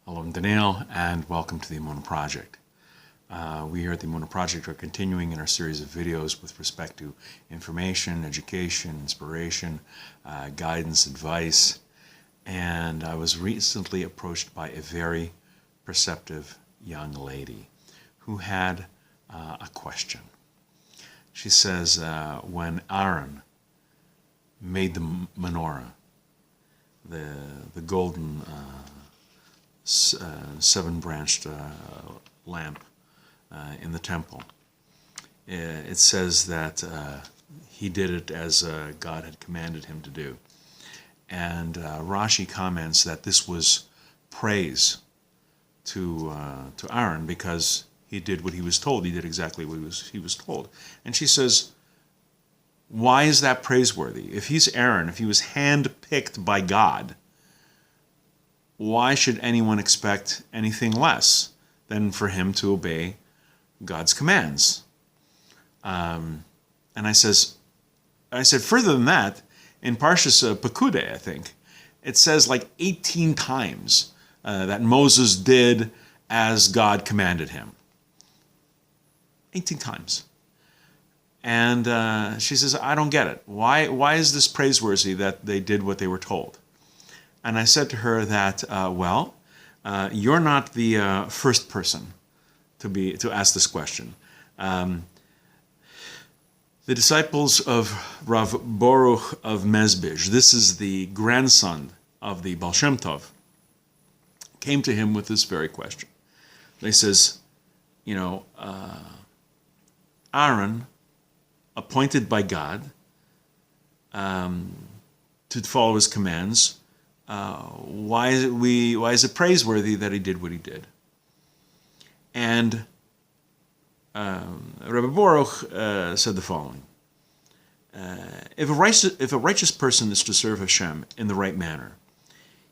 Hello, I'm Daniel, and welcome to the Emunah Project. We here at the Emunah Project are continuing in our series of videos with respect to information, education, inspiration, guidance, advice. And I was recently approached by a very perceptive young lady who had a question. She says, when Aaron made the menorah, the golden seven-branched lamp in the temple, it says that he did it as God had commanded him to do. And Rashi comments that this was praise to Aaron because he did what he was told. He did exactly what he was told. And she says, why is that praiseworthy? If he's Aaron, if he was handpicked by God, why should anyone expect anything less than for him to obey God's commands? And I said, further than that, in Parshas Pekudei, I think, it says like 18 times that Moses did as God commanded him. 18 times. And she says, I don't get it. Why is this praiseworthy that they did what they were told? And I said to her that, you're not the first person to ask this question. The disciples of Rav Boruch of Mezbizh, this is the grandson of the Baal Shem Tov, came to him with this very question. They says, Aaron, appointed by God to follow his commands, why is it praiseworthy that he did what he did? And Rabbi Boruch said the following: if a righteous person is to serve Hashem in the right manner,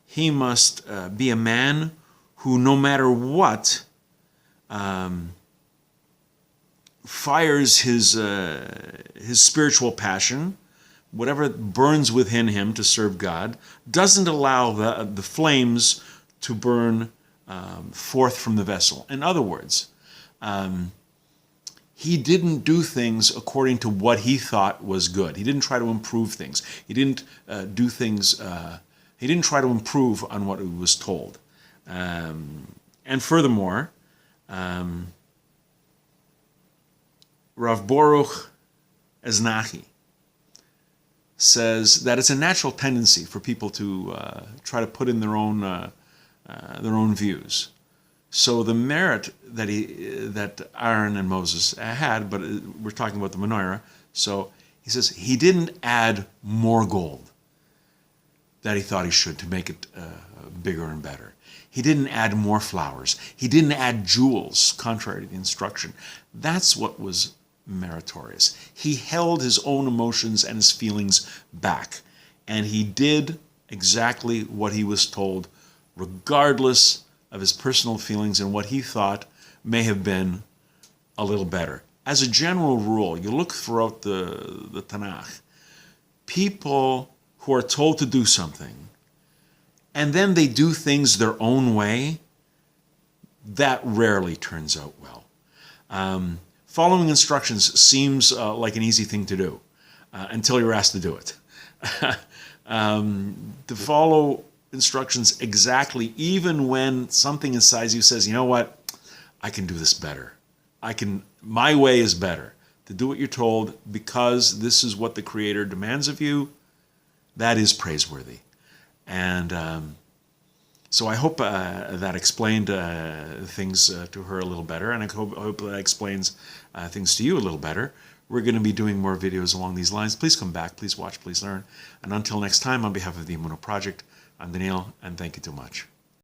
he must be a man who, no matter what, fires his spiritual passion, whatever burns within him to serve God, doesn't allow the flames to burn forth from the vessel. In other words, he didn't do things according to what he thought was good. He didn't try to improve things. He didn't do things, he didn't try to improve on what he was told. And furthermore, Rav Boruch of Mezbizh says that it's a natural tendency for people to try to put in their own views. So the merit that Aaron and Moses had, but we're talking about the menorah. So he says he didn't add more gold that he thought he should to make it bigger and better. He didn't add more flowers. He didn't add jewels, contrary to the instruction. That's what was meritorious. He held his own emotions and his feelings back, and he did exactly what he was told, regardless of his personal feelings and what he thought may have been a little better. As a general rule, you look throughout the Tanakh, people who are told to do something and then they do things their own way, that rarely turns out well. Following instructions seems like an easy thing to do until you're asked to do it. To follow instructions exactly, even when something inside you says, you know what, I can do this better. My way is better. To do what you're told because this is what the Creator demands of you, that is praiseworthy. And so I hope that explained things to her a little better, and I hope that explains things to you a little better. We're going to be doing more videos along these lines. Please come back, please watch, please learn. And until next time, on behalf of the Emunah Project, I'm Daniel, and thank you too much.